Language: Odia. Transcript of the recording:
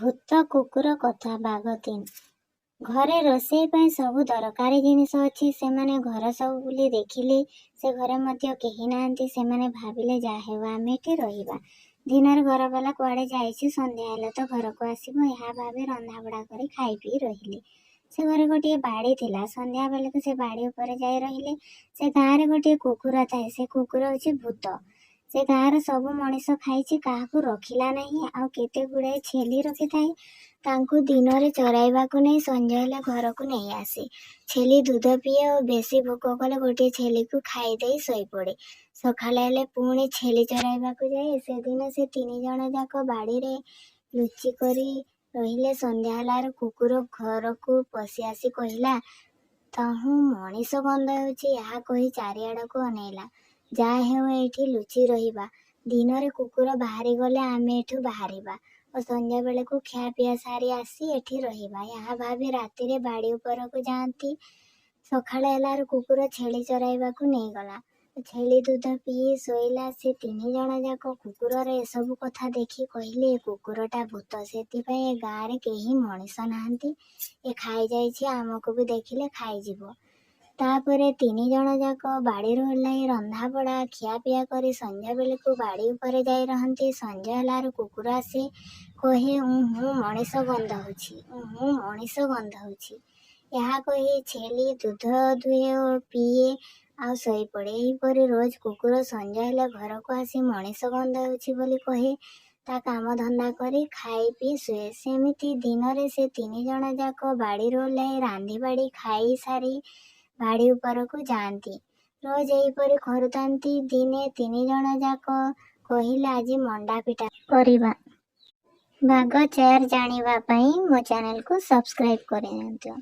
ଭୂତ କୁକୁର କଥା ବାଘ 3। ଘରେ ରୋଷେଇ ପାଇଁ ସବୁ ଦରକାରୀ ଜିନିଷ ଅଛି। ସେମାନେ ଘର ସବୁ ବୁଲି ଦେଖିଲେ ସେ ଘରେ ମଧ୍ୟ କେହି ନାହାନ୍ତି। ସେମାନେ ଭାବିଲେ ଯାହା ହେଉ ଆମେ ଏଠି ରହିବା। ଦିନରେ ଘରବାଲା କୁଆଡ଼େ ଯାଇଛି, ସନ୍ଧ୍ୟା ହେଲେ ତ ଘରକୁ ଆସିବ, ଏହା ଭାବି ରନ୍ଧାବଢ଼ା କରି ଖାଇ ପିଇ ରହିଲେ। ସେ ଘରେ ଗୋଟିଏ ବାଡ଼ି ଥିଲା। ସନ୍ଧ୍ୟା ବେଳକୁ ସେ ବାଡ଼ି ଉପରେ ଯାଇ ରହିଲେ। ସେ ଗାଁରେ ଗୋଟିଏ କୁକୁର ଥାଏ। ସେ କୁକୁର ହେଉଛି ଭୂତ। ସେ ଗାଁର ସବୁ ମଣିଷ ଖାଇଛି, କାହାକୁ ରଖିଲା ନାହିଁ। ଆଉ କେତେ ଗୁଡ଼ାଏ ଛେଳି ରଖିଥାଏ। ତାଙ୍କୁ ଦିନରେ ଚରାଇବାକୁ ନେଇ ସଞ୍ଜ ହେଲେ ଘରକୁ ନେଇ ଆସେ। ଛେଳି ଦୁଧ ପିଏ ଓ ବେଶୀ ଭୋକ କଲେ ଗୋଟିଏ ଛେଳିକୁ ଖାଇଦେଇ ଶୋଇପଡ଼େ। ସକାଳ ହେଲେ ପୁଣି ଛେଳି ଚରାଇବାକୁ ଯାଏ। ସେଦିନ ସେ 3 ଜଣ ଯାକ ବାଡ଼ିରେ ଲୁଚି କରି ରହିଲେ। ସନ୍ଧ୍ୟା ହେଲାରୁ କୁକୁର ଘରକୁ ପଶି ଆସି କହିଲା, ତହୁଁ ମଣିଷ ଗନ୍ଧ ହେଉଛି। ଏହା କହି ଚାରିଆଡ଼କୁ ଅନେଇଲା। ଯାହା ହେଉ ଏଇଠି ଲୁଚି ରହିବା। ଦିନରେ କୁକୁର ବାହାରି ଗଲେ ଆମେ ଏଠୁ ବାହାରିବା ଓ ସନ୍ଧ୍ୟା ବେଳକୁ ଖିଆପିଆ ସାରି ଆସି ଏଠି ରହିବା। ଏହା ଭାବି ରାତିରେ ବାଡ଼ି ଉପରକୁ ଯାଆନ୍ତି। ସକାଳ ହେଲାରୁ କୁକୁର ଛେଳି ଚରାଇବାକୁ ନେଇଗଲା। ଛେଳି ଦୁଧ ପିଇ ଶୋଇଲା। ସେ 3 ଜଣ ଯାକ କୁକୁରର ଏସବୁ କଥା ଦେଖି କହିଲେ, ଏ କୁକୁରଟା ଭୂତ। ସେଥିପାଇଁ ଏ ଗାଁରେ କେହି ମଣିଷ ନାହାନ୍ତି। ଏ ଖାଇଯାଇଛି, ଆମକୁ ବି ଦେଖିଲେ ଖାଇଯିବ। ତାପରେ 3 ଜଣ ଯାକ ବାଡ଼ିରୁ ଓହ୍ଲାଇ ରନ୍ଧାବଢ଼ା ଖିଆପିଆ କରି ସନ୍ଧ୍ୟା ବେଳକୁ ବାଡ଼ି ଉପରେ ଯାଇ ରହନ୍ତି। ସଞ୍ଜ ହେଲାରୁ କୁକୁର ଆସେ, କହେ, ମଣିଷ ଗନ୍ଧ ହେଉଛି, ମଣିଷ ଗନ୍ଧ ହେଉଛି। ଏହା କହି ଛେଳି ଦୁଧ ଦୁଏ ଓ ପିଏ ଆଉ ଶୋଇପଡ଼େ। ଏହିପରି ରୋଜ କୁକୁର ସଞ୍ଜ ହେଲେ ଘରକୁ ଆସି ମଣିଷ ଗନ୍ଧ ହେଉଛି ବୋଲି କହେ। ତା କାମ ଧନ୍ଦା କରି ଖାଇ ପିଇ ଶୁଏ। ସେମିତି ଦିନରେ ସେ 3 ଜଣ ଯାକ ବାଡ଼ିରୁ ଓହ୍ଲାଇ ରାନ୍ଧି ବାଢ଼ି ଖାଇ ସାରି ବାଡ଼ି ଉପରକୁ ଯାଆନ୍ତି। ରୋଜ ଏହିପରି କରୁଥାନ୍ତି। ଦିନେ 3 ଜଣ ଯାକ କହିଲେ, ଆଜି ମଣ୍ଡା ପିଠା କରିବା। ବାଘ 4 ଜାଣିବା ପାଇଁ ମୋ ଚ୍ୟାନେଲକୁ ସବସ୍କ୍ରାଇବ୍ କରିନିଅନ୍ତୁ।